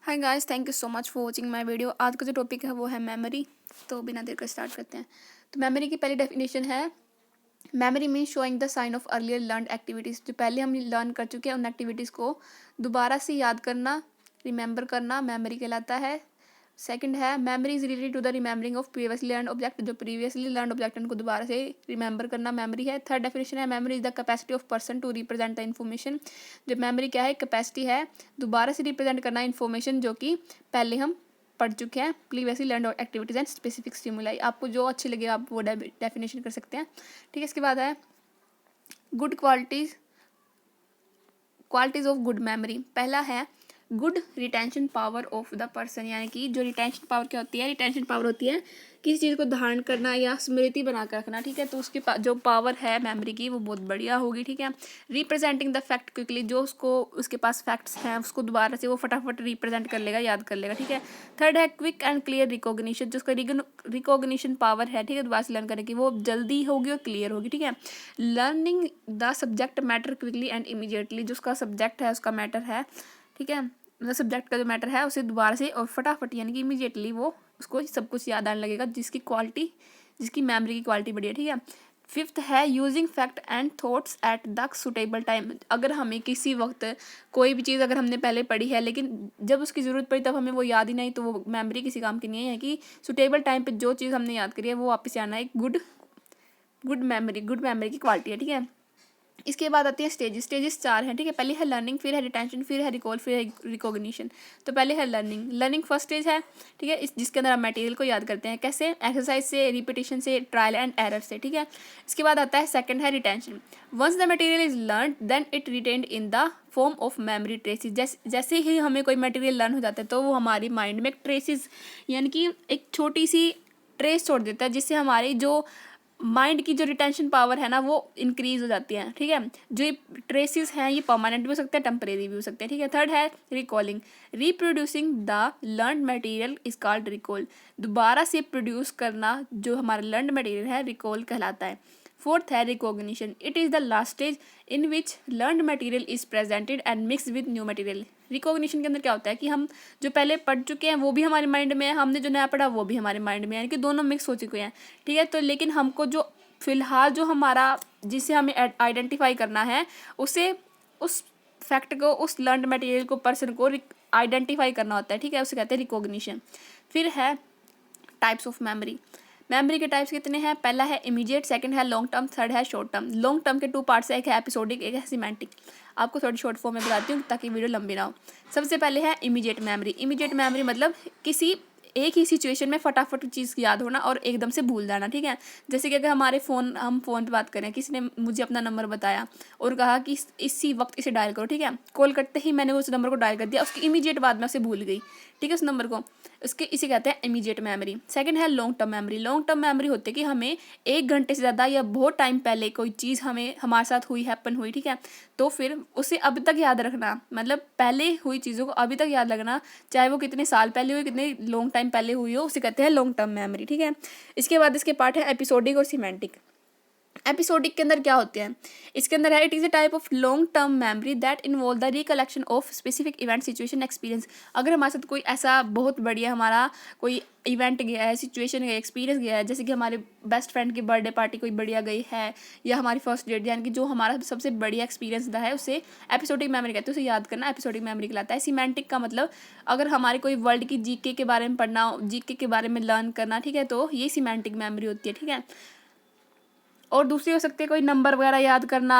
Hi guys, thank you so much for watching my video. आज का जो topic है वो है मेमोरी। तो बिना देर कर स्टार्ट करते हैं। तो मेमोरी की पहली डेफिनेशन है, memory mean showing the sign of earlier learn activities. जो पहले हम लर्न कर चुके हैं उन एक्टिविटीज़ को दोबारा से याद करना, रिमेंबर करना मेमोरी कहलाता है। सेकंड है, memory is related to the remembering of previously learn object. जो प्रीवियसली लर्न ऑब्जेक्ट उनको दोबारा से रिमेंबर करना मेमोरी है। थर्ड डेफिनेशन है, memory is the capacity of person to represent the information. जो मेमोरी क्या है, कैपेसिटी है दोबारा से रिप्रेजेंट करना इन्फॉर्मेशन जो कि पहले हम पढ़ चुके हैं, previously learn activities and specific stimuli. आपको जो अच्छी लगे आप वो डेफिनेशन कर सकते हैं। ठीक है, इसके बाद है good qualities of good memory. पहला है good retention power of the person, यानी कि जो रिटेंशन पावर क्या होती है, रिटेंशन पावर होती है किसी चीज़ को धारण करना या स्मृति बना कर रखना। ठीक है, तो उसकी जो पावर है मेमोरी की वो बहुत बढ़िया होगी। ठीक है, रिप्रेजेंटिंग द फैक्ट क्विकली, जो उसको उसके पास फैक्ट्स हैं उसको दोबारा से वो फटाफट रिप्रेजेंट कर लेगा, याद कर लेगा। ठीक है, थर्ड है क्विक एंड क्लियर रिकॉग्निशन, जो उसका रिकॉग्निशन पावर है, ठीक है, दोबारा से लर्न करने की वो जल्दी होगी और क्लियर होगी। ठीक है, learning the subject matter quickly and immediately, जो उसका सब्जेक्ट है उसका मैटर है, ठीक है, मतलब सब्जेक्ट का जो मैटर है उसे दोबारा से और फटाफट यानी कि इमीडिएटली वो उसको सब कुछ याद आने लगेगा, जिसकी मेमोरी की क्वालिटी बढ़िया। ठीक है, फिफ्थ है using fact and thoughts at the suitable time. अगर हमें किसी वक्त कोई भी चीज़ अगर हमने पहले पढ़ी है लेकिन जब उसकी ज़रूरत पड़ी तब हमें वो याद ही नहीं, तो वो मेमोरी किसी काम की नहीं है। कि सुटेबल टाइम पे जो चीज़ हमने याद करी है वो वापस आना एक गुड मेमोरी की क्वालिटी है। ठीक है, इसके बाद आती है स्टेजेस 4 हैं। ठीक है, पहले है लर्निंग, फिर है रिटेंशन, फिर है रिकॉल, फिर है रिकॉग्निशन। तो पहले है लर्निंग फर्स्ट स्टेज है। ठीक है, जिसके अंदर हम मटेरियल को याद करते हैं, कैसे, एक्सरसाइज से, रिपीटिशन से, ट्रायल एंड एरर से। ठीक है, इसके बाद आता है सेकंड है retention. Once the material is learn then it retained in the form of memory traces. जैसे ही हमें कोई मटेरियल लर्न हो जाता है तो वो हमारी माइंड में एक ट्रेसिस यानी कि एक छोटी सी ट्रेस छोड़ देता है, जिससे हमारी जो माइंड की जो रिटेंशन पावर है ना वो इंक्रीज हो जाती है। ठीक है, जो ये ट्रेसेस हैं ये परमानेंट भी हो सकते हैं, टेम्परेरी भी हो सकते हैं। ठीक है, थर्ड है recalling. Reproducing the learn material is called recall. दोबारा से प्रोड्यूस करना जो हमारा लर्न मटेरियल है रिकॉल कहलाता है। फोर्थ है recognition. It is the last stage in which learn material is presented and mix with new material. Recognition के अंदर क्या होता है कि हम जो पहले पढ़ चुके हैं वो भी हमारे माइंड में है, हमने जो नया पढ़ा वो भी हमारे माइंड में है, यानी कि दोनों मिक्स हो चुके हैं। ठीक है, तो लेकिन हमको जो फिलहाल जो हमारा जिसे हमें आइडेंटिफाई करना है उसे उस फैक्ट को उस लर्न मटेरियल को पर्सन को आइडेंटिफाई करना होता है। ठीक है, उसे कहते हैं रिकॉग्निशन। फिर है टाइप्स ऑफ मेमोरी। मेमोरी के टाइप्स कितने हैं, पहला है इमीडिएट, सेकंड है लॉन्ग टर्म, थर्ड है शॉर्ट टर्म। लॉन्ग टर्म के 2 पार्ट्स है, एक है एपिसोडिक, एक है सिमेंटिक। आपको थोड़ी शॉर्ट फॉर्म में बताती हूँ ताकि वीडियो लंबी ना हो। सबसे पहले है इमीडिएट मेमोरी। इमीडिएट मेमोरी मतलब किसी एक ही सिचुएशन में फटाफट चीज़ याद होना और एकदम से भूल जाना। ठीक है, जैसे कि अगर हम फ़ोन पे बात करें, किसी ने मुझे अपना नंबर बताया और कहा कि इसी वक्त इसे डायल करो। ठीक है, कॉल करते ही मैंने उस नंबर को डायल कर दिया, उसकी इमीडिएट बाद में उसे भूल गई। ठीक है, उस नंबर को इसे कहते हैं इमीडिएट मेमोरी। सेकंड है long term memory. Long term memory होती है कि हमें 1 घंटे से ज़्यादा या बहुत टाइम पहले कोई चीज़ हमारे साथ हैपन हुई। ठीक है, तो फिर उसे अभी तक याद रखना, मतलब पहले हुई चीज़ों को अभी तक याद रखना, चाहे वो कितने साल पहले हुई, कितने लॉन्ग टाइम पहले हुई हो, उसे कहते हैं लॉन्ग टर्म मेमोरी। ठीक है, इसके बाद इसके पार्ट है एपिसोडिक और सिमेंटिक। एपिसोडिक के अंदर क्या होते हैं, इसके अंदर है it is a type of long term memory that involve the recollection of specific event situation experience. अगर हमारे साथ कोई ऐसा बहुत बढ़िया हमारा कोई इवेंट गया है, सिचुएशन गया, एक्सपीरियंस गया है, जैसे कि हमारे बेस्ट फ्रेंड की बर्थडे पार्टी कोई बढ़िया गई है या हमारी फर्स्ट डेट, यानी कि जो हमारा सबसे बढ़िया एक्सपीरियंस रहा है उसे एपिसोडिक मेमोरी कहते हैं, उसे याद करना एपिसोडिक मेमोरी कहलाता है। सिमेंटिक का मतलब अगर हमारे कोई वर्ल्ड की जीके के बारे में पढ़ना, जीके के बारे में लर्न करना, ठीक है, तो ये सिमेंटिक मेमोरी होती है। ठीक है, और दूसरी हो सकती है कोई नंबर वगैरह याद करना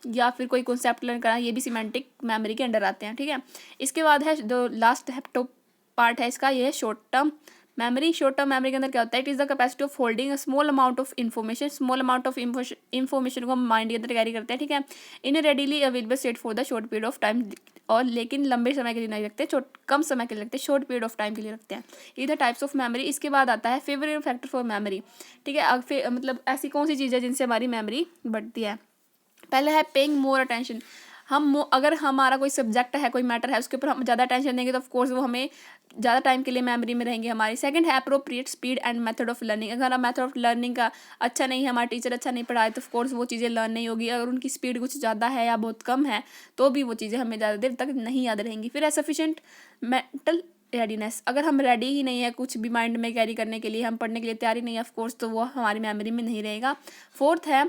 या फिर कोई कॉन्सेप्ट लर्न करना, ये भी सिमेंटिक मेमोरी के अंडर आते हैं। ठीक है, इसके बाद है जो लास्ट टॉप पार्ट है इसका, ये है short term memory. Short term memory के अंदर क्या होता है, it is the capacity of holding a small amount of information. Small amount of information को हम माइंड के अंदर कैरी करते हैं। ठीक है, in readily available state for the short period of time, और लेकिन लंबे समय के लिए नहीं रखते, कम समय के लिए रखते हैं, शॉर्ट पीरियड ऑफ टाइम के लिए रखते हैं। ये द टाइप्स ऑफ मेमोरी। इसके बाद आता है फेवरेट फैक्टर फॉर मेमोरी। ठीक है, अब मतलब ऐसी कौन सी चीज़ है जिनसे हमारी मेमोरी बढ़ती है। पहला है पेइंग मोर अटेंशन। अगर हमारा कोई सब्जेक्ट है, कोई मैटर है, उसके ऊपर हम ज़्यादा टेंशन देंगे तो ऑफकोर्स वो हमें ज़्यादा टाइम के लिए मेमोरी में रहेंगे हमारी। सेकंड है appropriate speed and method of learning. अगर हमारा मेथड ऑफ लर्निंग का अच्छा नहीं है, हमारा टीचर अच्छा नहीं पढ़ाए तो ऑफकोर्स वो चीज़ें लर्न नहीं होगी। अगर उनकी स्पीड कुछ ज़्यादा है या बहुत कम है तो भी वो चीज़ें हमें ज़्यादा देर तक नहीं याद रहेंगी। फिर है सफिशिएंट मेंटल रेडीनेस। अगर हम रेडी ही नहीं है कुछ भी माइंड में कैरी करने के लिए, हम पढ़ने के लिए तैयार ही नहीं है ऑफकोर्स, तो वो हमारी मेमोरी में नहीं रहेगा। फोर्थ है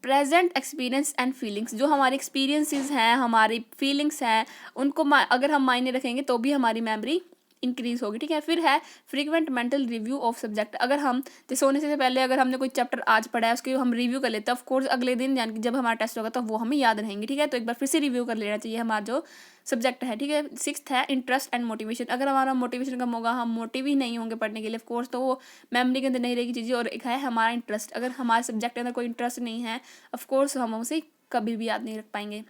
प्रेजेंट एक्सपीरियंस एंड फीलिंग्स। जो हमारे एक्सपीरियंसेस हैं, हमारी फीलिंग्स हैं, उनको अगर हम मायने रखेंगे तो भी हमारी मेमोरी इंक्रीज होगी, ठीक है। फिर है frequent mental review of subject. अगर हम जैसे सोने से पहले अगर हमने कोई चैप्टर आज पढ़ा है उसके हम रिव्यू कर लेते हैं, ऑफकोर्स अगले दिन यानी कि जब हमारा टेस्ट होगा तो वो हमें याद रहेंगे, ठीक है। तो एक बार फिर से रिव्यू कर लेना चाहिए हमारा जो सब्जेक्ट है, ठीक है। सिक्स्थ है इंटरेस्ट एंड मोटिवेशन। अगर हमारा मोटिवेशन कम होगा, हम मोटिव ही नहीं होंगे पढ़ने के लिए ऑफकोर्स, तो वो मेमोरी के अंदर नहीं रहेगी चीज़ें। और एक है हमारा इंटरेस्ट। अगर हमारे सब्जेक्ट के अंदर कोई इंटरेस्ट नहीं है ऑफकोर्स हम उसे कभी भी याद नहीं रख पाएंगे।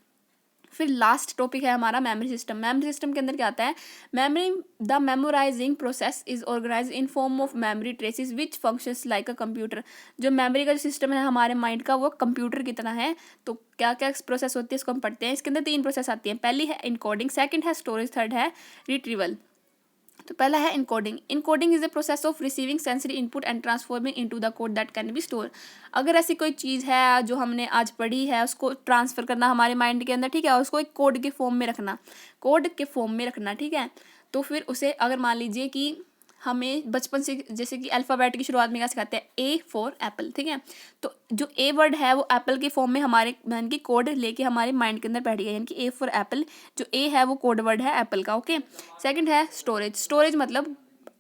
फिर लास्ट टॉपिक है हमारा मेमोरी सिस्टम। मेमोरी सिस्टम के अंदर क्या आता है, memory the memorising process is organise in form of memory traces which functions like a computer. जो मेमोरी का जो सिस्टम है हमारे माइंड का वो कंप्यूटर की तरह है। तो क्या क्या प्रोसेस होती है इसको हम पढ़ते हैं। इसके अंदर 3 प्रोसेस आती हैं। पहली है इनकोडिंग, सेकंड है स्टोरेज, थर्ड है रिट्रीवल। तो पहला है encoding. Encoding is the process of receiving sensory input and transforming into the code that can be store. अगर ऐसी कोई चीज़ है जो हमने आज पढ़ी है उसको ट्रांसफ़र करना हमारे माइंड के अंदर, ठीक है, और उसको एक कोड के फॉर्म में रखना, कोड के फॉर्म में रखना, ठीक है। तो फिर उसे अगर मान लीजिए कि हमें बचपन से जैसे कि अल्फ़ाबेट की शुरुआत में क्या सिखाते हैं, ए फॉर एप्पल, ठीक है। तो जो ए वर्ड है वो एप्पल के फॉर्म में हमारे यानी कि कोड लेके हमारे माइंड के अंदर बैठ गया, यानी कि ए फॉर एप्पल, जो ए है वो कोड वर्ड है एप्पल का, ओके। सेकंड है स्टोरेज। स्टोरेज मतलब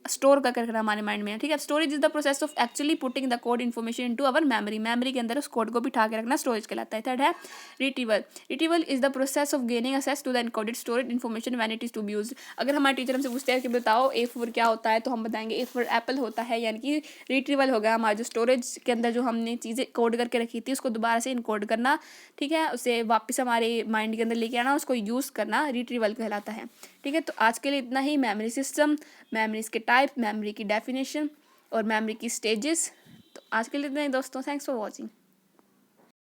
स्टोर कर रखना हमारे माइंड में, ठीक है। Storage is the process of actually putting the code information into our memory. Memory के अंदर उस कोड को बिठा के रखना स्टोरेज कहलाता है। थर्ड है retrieval. Retrieval is the process of gaining access to the encoded stored information when it is to be used. अगर हमारे टीचर हमसे पूछते हैं कि बताओ ए फॉर क्या होता है, तो हम बताएंगे ए फॉर एप्पल होता है, यानी कि रिट्रीवल होगा हमारा जो स्टोरेज के अंदर जो हमने चीज़ें कोड करके रखी थी उसको दोबारा से इनकोड करना, ठीक है, उसे वापस हमारे माइंड के अंदर लेके आना, उसको यूज़ करना रिट्रीवल कहलाता है, ठीक है। तो आज के लिए इतना ही। मेमोरी सिस्टम, मेमोरीज के टाइप, मेमोरी की डेफिनेशन और मेमोरी की स्टेजेस। तो आज के लिए इतना ही दोस्तों। Thanks for watching.